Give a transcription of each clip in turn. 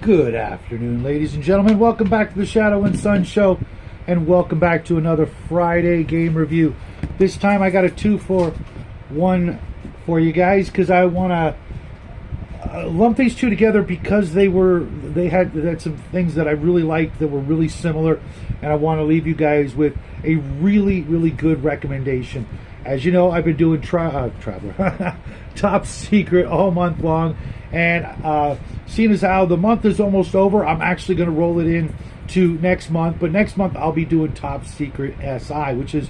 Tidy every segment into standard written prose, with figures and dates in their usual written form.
Good afternoon, ladies and gentlemen. Welcome back to the Shadow and Sun Show, and welcome back to another Friday game review. This time I got a 2-for-1 for you guys because I want to lump these two together because they had some things that I really liked that were really similar, and I want to leave you guys with a really good recommendation. As you know, I've been doing Traveler Top Secret all month long, and seeing as how the month is almost over, I'm actually going to roll it in to next month. But next month I'll be doing Top Secret SI, which is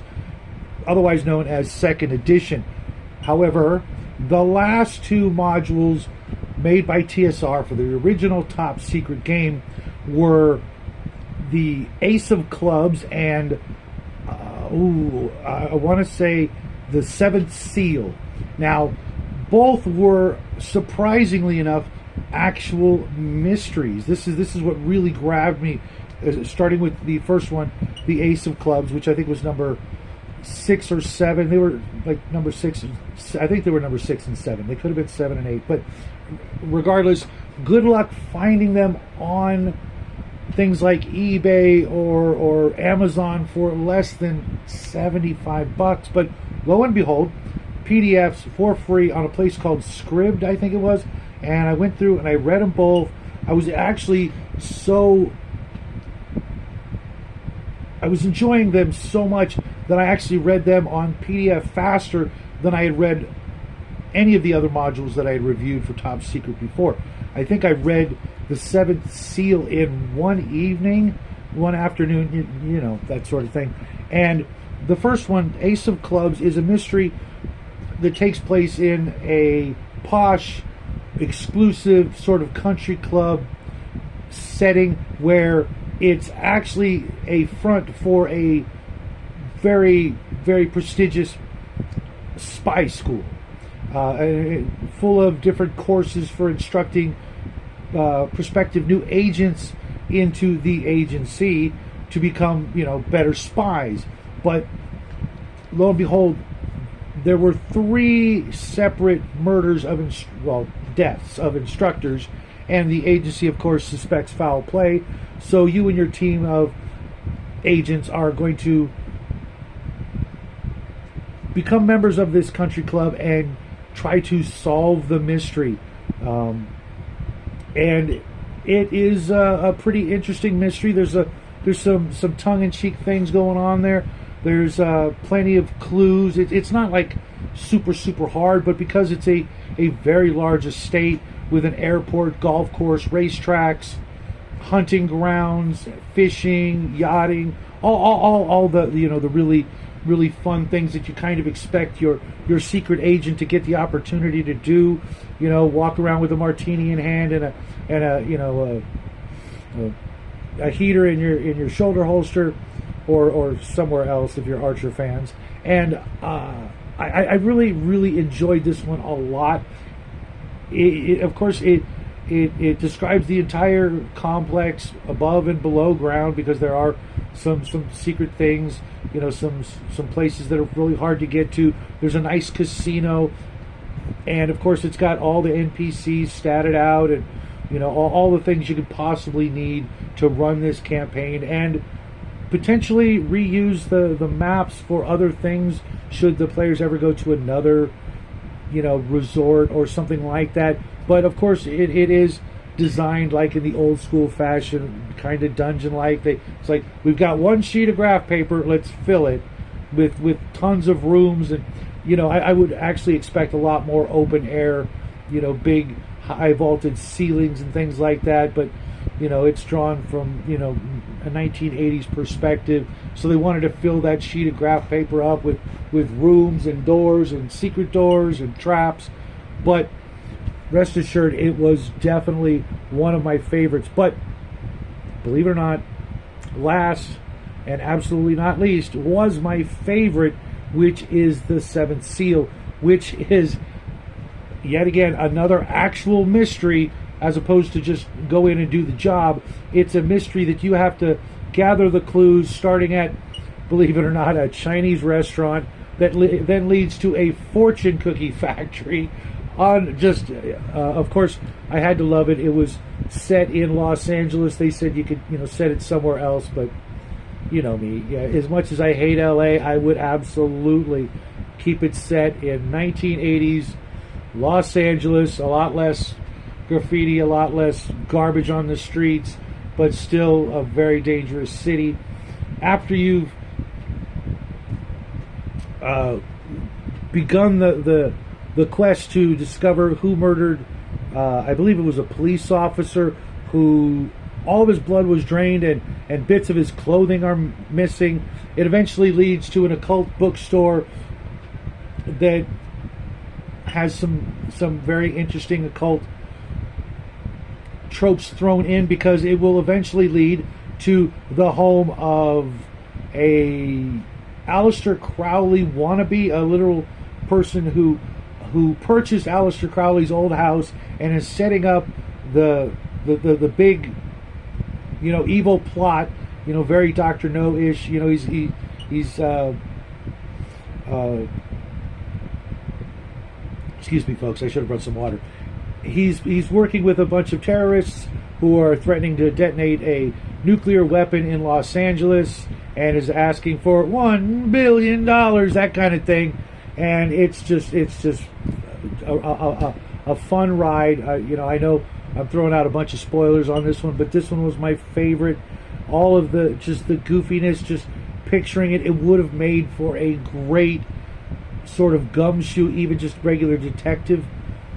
otherwise known as Second Edition. However, the last two modules made by TSR for the original Top Secret game were the Ace of Clubs and I want to say the Seventh Seal. Now, both were, surprisingly enough, actual mysteries. This is what really grabbed me, starting with the first one, the Ace of Clubs, which I think was number 6 or 7. They were like number 6. I think they were number 6 and 7. They could have been 7 and 8. But regardless, good luck finding them on things like eBay or Amazon for less than $75. But lo and behold, PDFs for free on a place called Scribd, I think it was. And I went through and I read them both. I was enjoying them so much that I actually read them on PDF faster than I had read any of the other modules that I had reviewed for Top Secret before. I think I read the Seventh Seal in one evening, one afternoon, you know, that sort of thing. And the first one, Ace of Clubs, is a mystery that takes place in a posh, exclusive sort of country club setting where it's actually a front for a very prestigious spy school, full of different courses for instructing prospective new agents into the agency to become, better spies. But lo and behold, there were 3 separate murders of deaths of instructors, and the agency, of course, suspects foul play. So you and your team of agents are going to become members of this country club and try to solve the mystery. And it is a pretty interesting mystery. There's some tongue-in-cheek things going on there. There's plenty of clues. It's not like super hard, but because it's a very large estate with an airport, golf course, racetracks, hunting grounds, fishing, yachting, all the the really fun things that you kind of expect your secret agent to get the opportunity to do. Walk around with a martini in hand and a heater in your shoulder holster, or somewhere else if you're Archer fans. And I really enjoyed this one a lot. Of course, it describes the entire complex above and below ground, because there are some secret things, some places that are really hard to get to. There's a nice casino, and of course it's got all the NPCs statted out, and all the things you could possibly need to run this campaign, and potentially reuse the maps for other things should the players ever go to another resort or something like that. But of course it is designed like in the old school fashion, kind of dungeon like. It's like, we've got one sheet of graph paper, let's fill it with tons of rooms. And I would actually expect a lot more open air, big high vaulted ceilings and things like that. But it's drawn from a 1980s perspective, so they wanted to fill that sheet of graph paper up with rooms and doors and secret doors and traps. But rest assured, it was definitely one of my favorites. But believe it or not, last and absolutely not least was my favorite, which is the Seventh Seal, which is yet again another actual mystery, as opposed to just go in and do the job. It's a mystery that you have to gather the clues, starting at, believe it or not, a Chinese restaurant that then leads to a fortune cookie factory. Of course, I had to love it. It was set in Los Angeles. They said you could, set it somewhere else, but you know me. Yeah, as much as I hate LA, I would absolutely keep it set in 1980s Los Angeles. A lot less graffiti, a lot less garbage on the streets, but still a very dangerous city. After you've begun the quest to discover who murdered, I believe it was a police officer who all of his blood was drained and bits of his clothing are missing. It eventually leads to an occult bookstore that has some very interesting occult tropes thrown in, because it will eventually lead to the home of a Aleister Crowley wannabe, a literal person who purchased Aleister Crowley's old house and is setting up the big, evil plot, very Dr. No-ish. He's excuse me, folks, I should have brought some water. He's working with a bunch of terrorists who are threatening to detonate a nuclear weapon in Los Angeles, and is asking for $1 billion, that kind of thing. And it's just a fun ride. I know I'm throwing out a bunch of spoilers on this one, but this one was my favorite. All of the goofiness, just picturing it would have made for a great sort of gumshoe, even just regular detective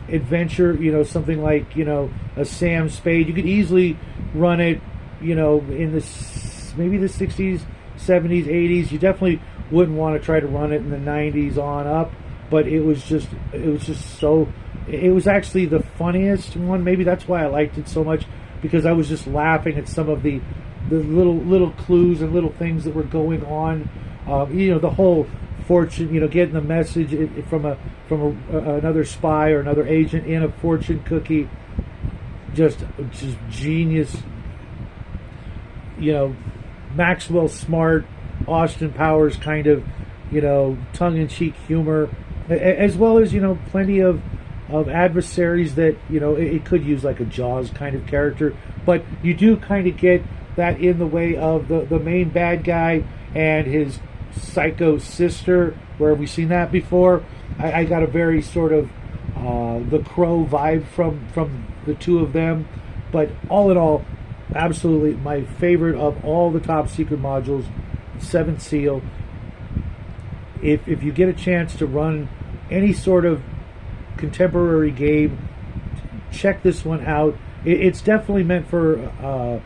adventure, something like, a Sam Spade. You could easily run it, in maybe the 60s, 70s, 80s. You definitely wouldn't want to try to run it in the 90s on up, but it was actually the funniest one. Maybe that's why I liked it so much, because I was just laughing at some of the little clues and little things that were going on. The whole fortune, getting the message from another spy or another agent in a fortune cookie. Just genius. Maxwell Smart, Austin Powers kind of, tongue-in-cheek humor, as well as, plenty of adversaries that, it could use like a Jaws kind of character, but you do kind of get that in the way of the main bad guy and his psycho sister. Where have we seen that before? I got a very sort of The Crow vibe from the two of them, but all in all, absolutely my favorite of all the top secret modules, Seventh Seal. If you get a chance to run any sort of contemporary game, check this one out. It's definitely meant for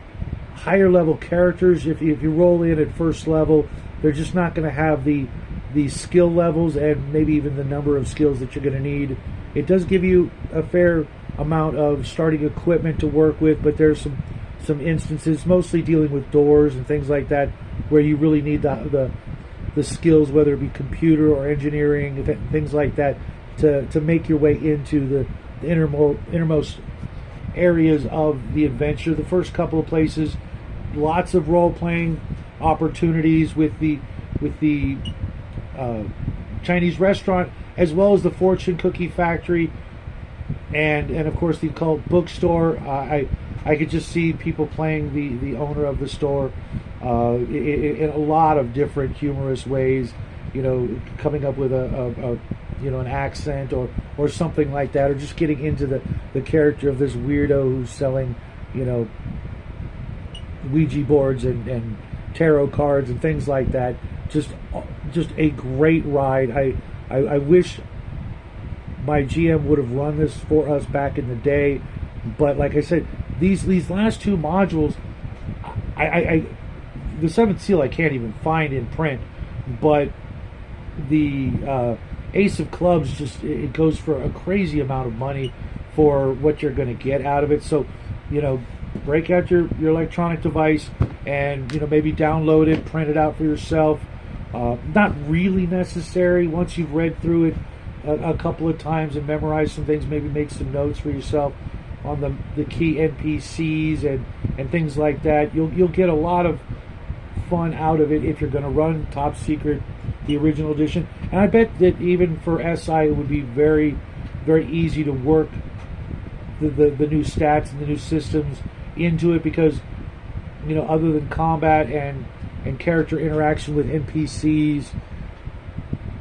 higher level characters. If you roll in at first level, they're just not going to have the skill levels and maybe even the number of skills that you're going to need. It does give you a fair amount of starting equipment to work with, but there's some instances, mostly dealing with doors and things like that, where you really need the skills, whether it be computer or engineering, things like that, to make your way into the innermost areas of the adventure. The first couple of places, lots of role-playing opportunities with the Chinese restaurant, as well as the fortune cookie factory, and of course the occult bookstore. I could just see people playing the owner of the store in a lot of different humorous ways, coming up with an accent or something like that, or just getting into the character of this weirdo who's selling, Ouija boards and tarot cards and things like that. Just a great ride. I wish my GM would have run this for us back in the day, but like I said, these last two modules, the Seventh Seal I can't even find in print, but the Ace of Clubs, it goes for a crazy amount of money for what you're going to get out of it. So, break out your electronic device and maybe download it, print it out for yourself. Not really necessary. Once you've read through it a couple of times and memorized some things, maybe make some notes for yourself on the key NPCs and things like that. You'll get a lot of fun out of it if you're going to run Top Secret, the original edition. And I bet that even for SI, it would be very, very easy to work the new stats and the new systems into it, because other than combat and character interaction with NPCs,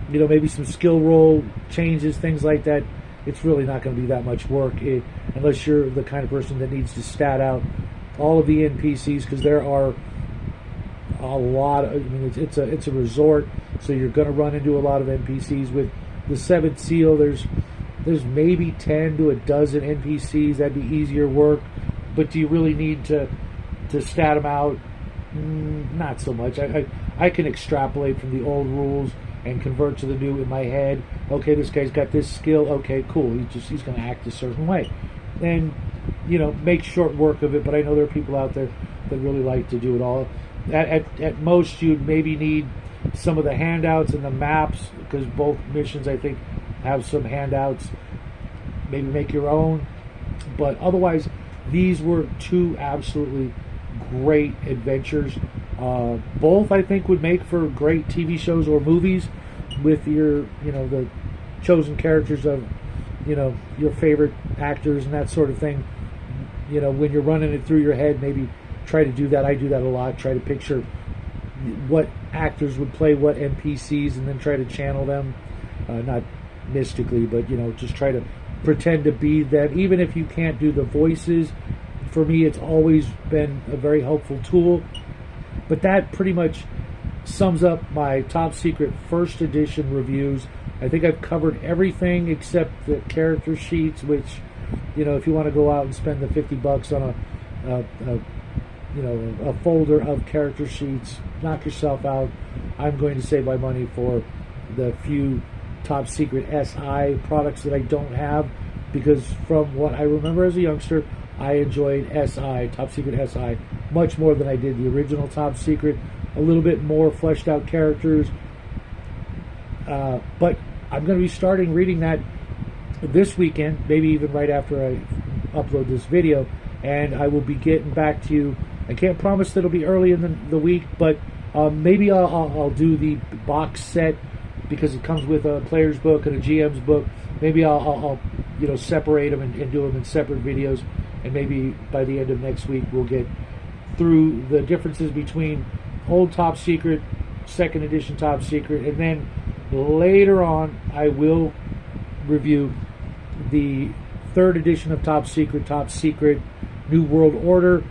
maybe some skill roll changes, things like that, it's really not going to be that much work unless you're the kind of person that needs to stat out all of the NPCs, because there are a lot of, it's a resort, so you're going to run into a lot of NPCs. With the Seventh Seal, there's maybe 10 to a dozen NPCs. That'd be easier work, but do you really need to stat them out? Not so much. I can extrapolate from the old rules and convert to the new in my head. Okay, this guy's got this skill. Okay, cool. He's going to act a certain way, and make short work of it. But I know there are people out there that really like to do it all. At most, you'd maybe need some of the handouts and the maps, because both missions, I think, have some handouts. Maybe make your own. But otherwise, these were two absolutely great adventures. Both, I think, would make for great TV shows or movies with your, the chosen characters of, your favorite actors and that sort of thing. When you're running it through your head, maybe try to do that. I do that a lot. Try to picture what actors would play what NPCs and then try to channel them. Not mystically, but, just try to pretend to be them. Even if you can't do the voices, for me, it's always been a very helpful tool. But that pretty much sums up my Top Secret First Edition reviews. I think I've covered everything except the character sheets, which, if you want to go out and spend the $50 on a folder of character sheets, knock yourself out. I'm going to save my money for the few Top Secret SI products that I don't have, because from what I remember as a youngster, I enjoyed SI, Top Secret SI, much more than I did the original Top Secret. A little bit more fleshed out characters. But I'm going to be starting reading that this weekend, maybe even right after I upload this video, and I will be getting back to you. I can't promise that it'll be early in the week, but maybe I'll do the box set, because it comes with a player's book and a GM's book. Maybe I'll separate them and do them in separate videos, and maybe by the end of next week we'll get through the differences between old Top Secret, second edition Top Secret, and then later on I will review the third edition of Top Secret New World Order,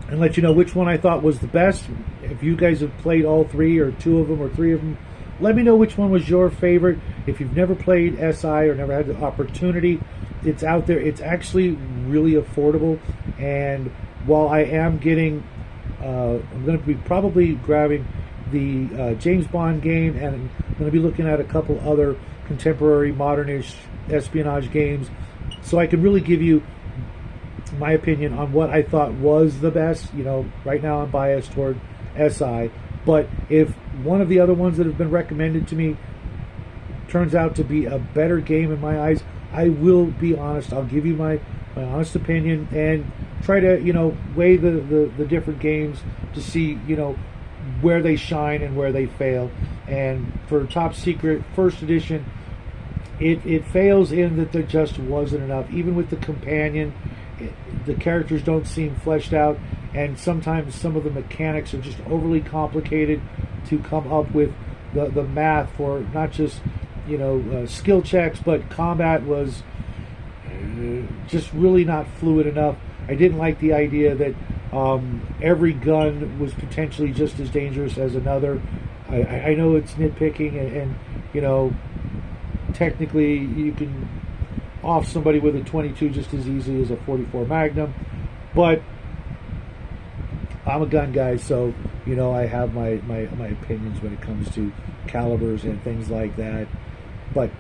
and let you know which one I thought was the best. If you guys have played all three, or two of them, or three of them, let me know which one was your favorite. If you've never played SI or never had the opportunity, it's out there. It's actually really affordable, and while I am getting, I'm going to be probably grabbing the James Bond game, and I'm going to be looking at a couple other contemporary, modernish espionage games, so I can really give you my opinion on what I thought was the best. Right now I'm biased toward SI, but if one of the other ones that have been recommended to me turns out to be a better game in my eyes, I will be honest. I'll give you my honest opinion and try to weigh the different games to see where they shine and where they fail. And for Top Secret First Edition, it fails in that there just wasn't enough. Even with the companion, the characters don't seem fleshed out, and sometimes some of the mechanics are just overly complicated to come up with the math for not just skill checks, but combat was just really not fluid enough. I didn't like the idea that every gun was potentially just as dangerous as another. I know it's nitpicking, and technically you can off somebody with a 22 just as easily as a 44 Magnum, but I'm a gun guy, so I have my opinions when it comes to calibers and things like that. But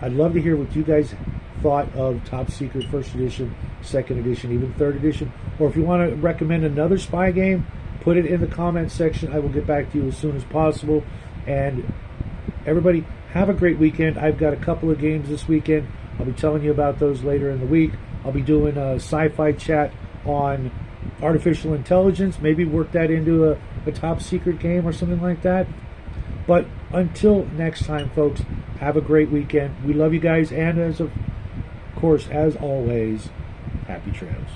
I'd love to hear what you guys thought of Top Secret First Edition, Second Edition, even Third Edition, or if you want to recommend another spy game, put it in the comments section. I will get back to you as soon as possible. And everybody, have a great weekend. I've got a couple of games this weekend. I'll be telling you about those later in the week. I'll be doing a sci-fi chat on artificial intelligence. Maybe work that into a Top Secret game or something like that. But until next time, folks, have a great weekend. We love you guys, and as of course, as always, happy trails.